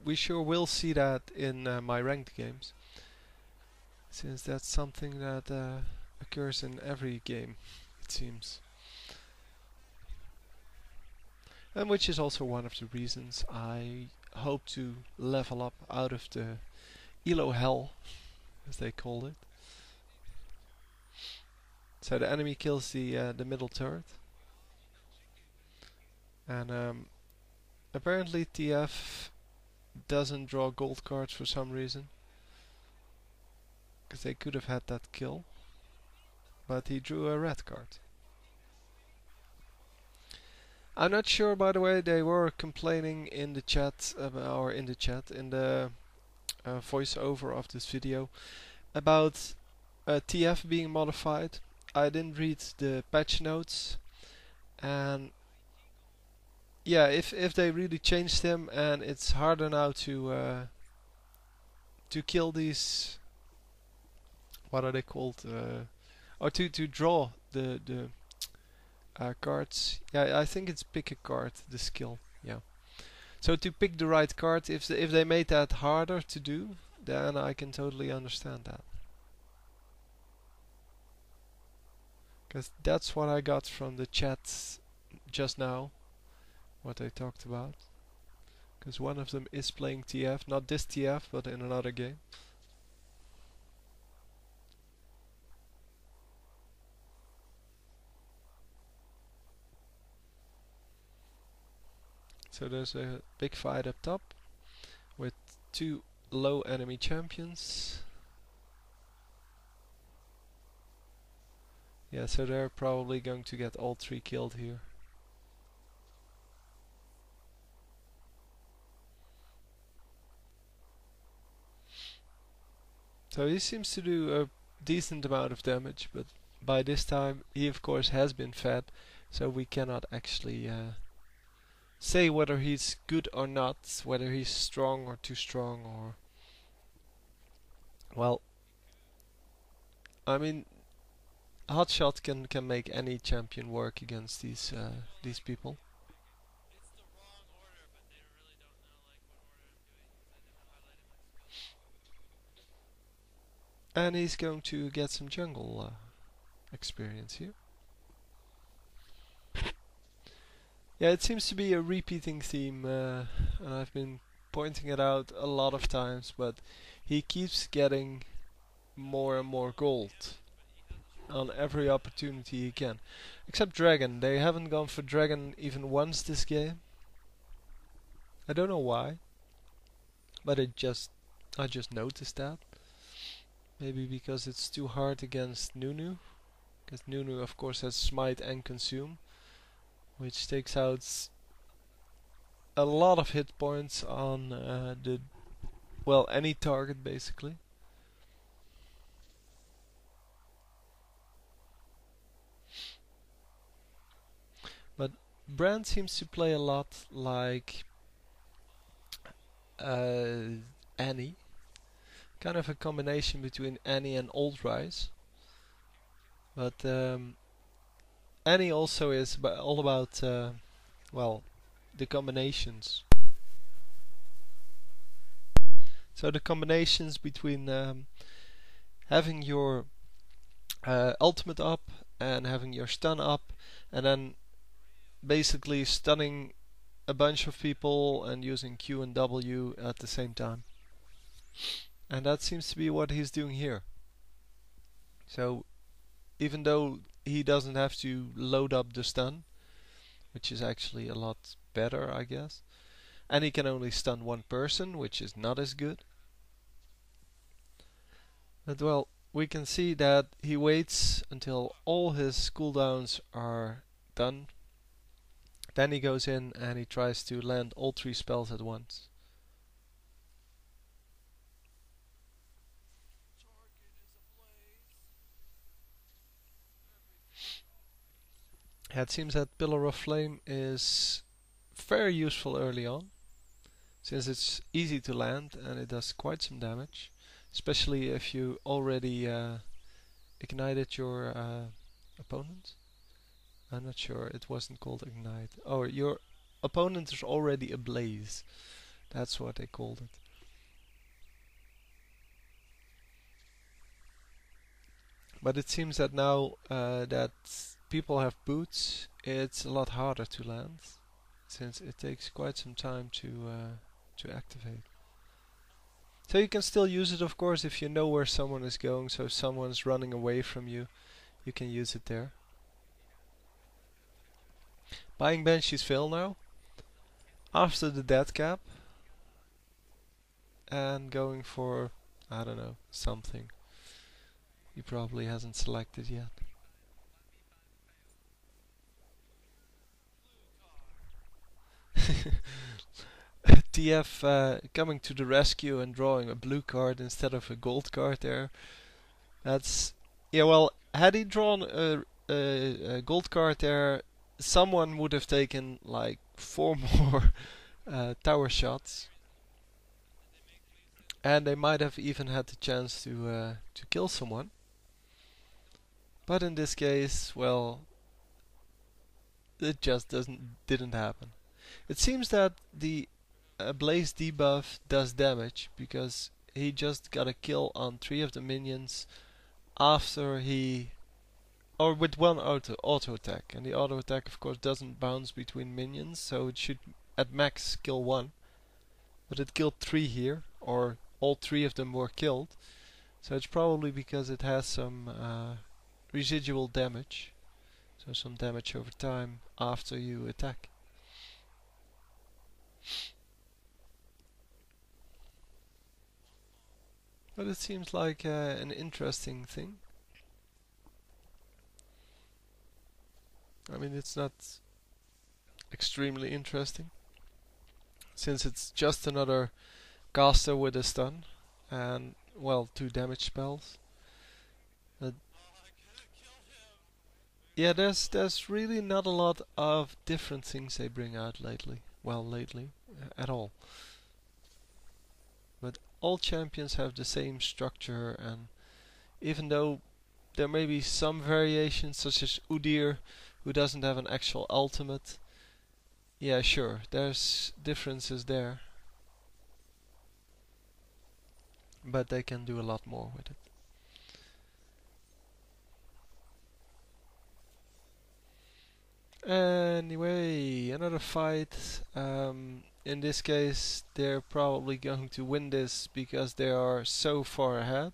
we sure will see that in my ranked games, since that's something that occurs in every game, it seems. And which is also one of the reasons I hope to level up out of the ELO hell, as they call it. So the enemy kills the middle turret, and apparently TF doesn't draw gold cards for some reason, because they could have had that kill, but he drew a red card. I'm not sure, by the way, they were complaining in the chat, in the voiceover of this video, about TF being modified. I didn't read the patch notes, and yeah, if they really changed him and it's harder now to kill these, what are they called, or to draw the cards. Yeah, I think it's pick a card, the skill. Yeah. So to pick the right card, if they made that harder to do, then I can totally understand that. Because that's what I got from the chat just now, what they talked about. Because one of them is playing TF, not this TF, but in another game. So there's a big fight up top with two low enemy champions. Yeah, so they're probably going to get all three killed here. So he seems to do a decent amount of damage, but by this time he of course has been fed, so we cannot actually say whether he's good or not, whether he's strong or too strong, or... Well, I mean, Hotshot can make any champion work against these people. And he's going to get some jungle experience here. Yeah, it seems to be a repeating theme, and I've been pointing it out a lot of times, but he keeps getting more and more gold on every opportunity he can. Except Dragon. They haven't gone for Dragon even once this game. I don't know why, but I just noticed that. Maybe because it's too hard against Nunu. Because Nunu of course has Smite and Consume, which takes out a lot of hit points on any target basically. But Brand seems to play a lot like Annie. Kind of a combination between Annie and Old Rise. But Annie also is all about, the combinations. So the combinations between having your ultimate up and having your stun up, and then basically stunning a bunch of people and using Q and W at the same time. And that seems to be what he's doing here. So even though he doesn't have to load up the stun, which is actually a lot better, I guess, and he can only stun one person, which is not as good. But well, we can see that he waits until all his cooldowns are done. Then he goes in and he tries to land all three spells at once. Yeah, it seems that Pillar of Flame is very useful early on, since it's easy to land and it does quite some damage, especially if you already ignited your opponent. I'm not sure, it wasn't called ignite. Oh, your opponent is already ablaze. That's what they called it. But it seems that now that people have boots, it's a lot harder to land, since it takes quite some time to activate. So you can still use it, of course, if you know where someone is going. So if someone's running away from you, you can use it there. Buying Banshee's Veil now, after the death cap, and going for, I don't know, something he probably hasn't selected yet. TF coming to the rescue and drawing a blue card instead of a gold card there. That's, yeah, well, had he drawn a gold card there, someone would have taken like 4 more tower shots, and they might have even had the chance to kill someone. But in this case, well, it just didn't happen. It seems that the Blaze debuff does damage, because he just got a kill on 3 of the minions after he, or with one auto attack, and the auto attack of course doesn't bounce between minions, so it should at max kill 1, but it killed 3 here, or all 3 of them were killed, so it's probably because it has some residual damage, so some damage over time after you attack. But it seems like an interesting thing. I mean, it's not extremely interesting, since it's just another caster with a stun and, well, 2 damage spells. Yeah, there's really not a lot of different things they bring out lately. Well, lately, at all. But all champions have the same structure, and even though there may be some variations, such as Udyr, who doesn't have an actual ultimate, yeah, sure, there's differences there. But they can do a lot more with it. Anyway, another fight. In this case, they're probably going to win this because they are so far ahead.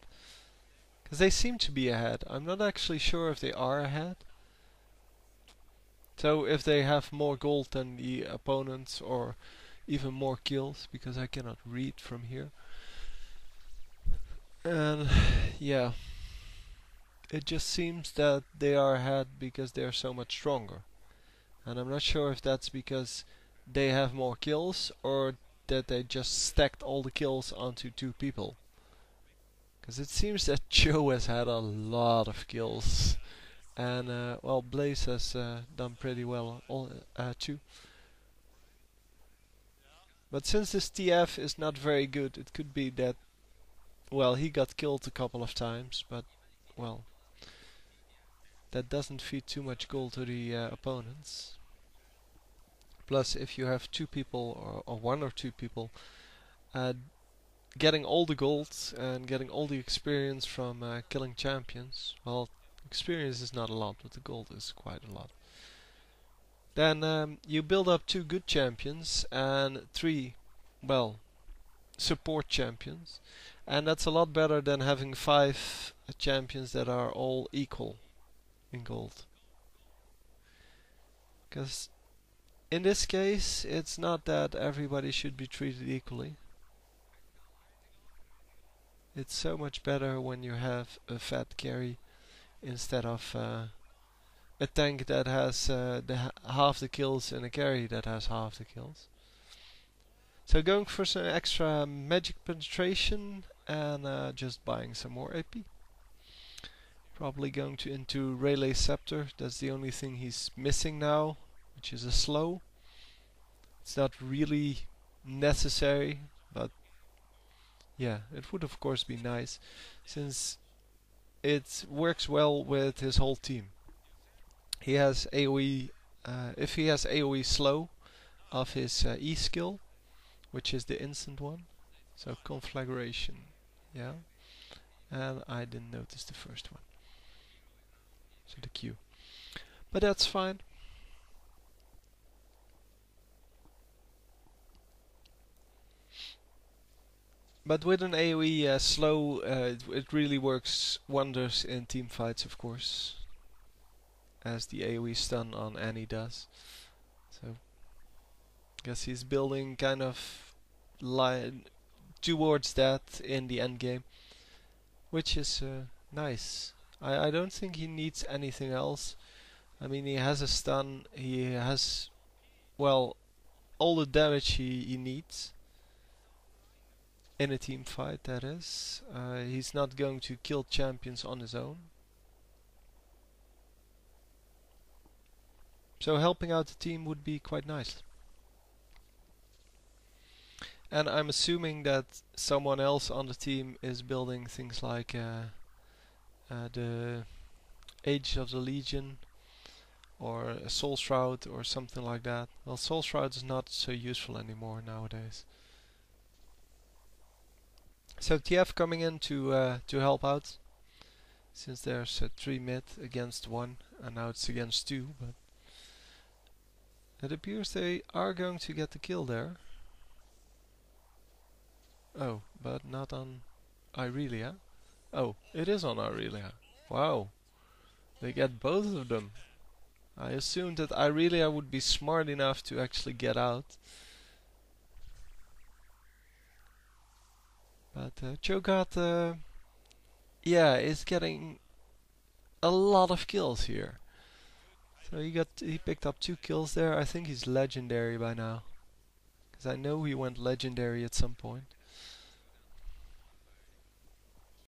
Because they seem to be ahead. I'm not actually sure if they are ahead. So if they have more gold than the opponents, or even more kills, because I cannot read from here. And yeah, it just seems that they are ahead because they are so much stronger. And I'm not sure if that's because they have more kills, or that they just stacked all the kills onto 2 people. Because it seems that Joe has had a lot of kills. And, well, Blaze has done pretty well too. But since this TF is not very good, it could be that, well, he got killed a couple of times, but, well, that doesn't feed too much gold to the opponents. Plus, if you have 2 people, or 1 or 2 people, getting all the gold and getting all the experience from killing champions, well, experience is not a lot, but the gold is quite a lot. Then you build up 2 good champions and 3, well, support champions, and that's a lot better than having 5 champions that are all equal in gold. Because in this case, it's not that everybody should be treated equally. It's so much better when you have a fat carry instead of a tank that has half the kills and a carry that has half the kills. So going for some extra magic penetration and just buying some more AP. Probably going into Relay Scepter. That's the only thing he's missing now, which is a slow. It's not really necessary, but yeah, it would of course be nice, since it works well with his whole team. He has AoE, if he has AoE slow of his E skill, which is the instant one. So conflagration, yeah. And I didn't notice the first one. So the Q. But that's fine. But with an AoE slow, it really works wonders in team fights, of course, as the AoE stun on Annie does. So, guess he's building kind of line towards that in the end game, which is nice. I don't think he needs anything else. I mean, he has a stun, he has, well, all the damage he needs in a team fight, that is. He's not going to kill champions on his own. So helping out the team would be quite nice. And I'm assuming that someone else on the team is building things like the Age of the Legion or a Soul Shroud or something like that. Well, Soul Shroud is not so useful anymore nowadays. So TF coming in to help out, since there's 3 mid against 1 and now it's against 2, but it appears they are going to get the kill there. Oh, but not on Irelia. Oh, it is on Irelia. Wow, they get both of them. I assumed that Irelia would be smart enough to actually get out. But Cho'Gath, yeah, is getting a lot of kills here. So he picked up 2 kills there. I think he's legendary by now, because I know he went legendary at some point.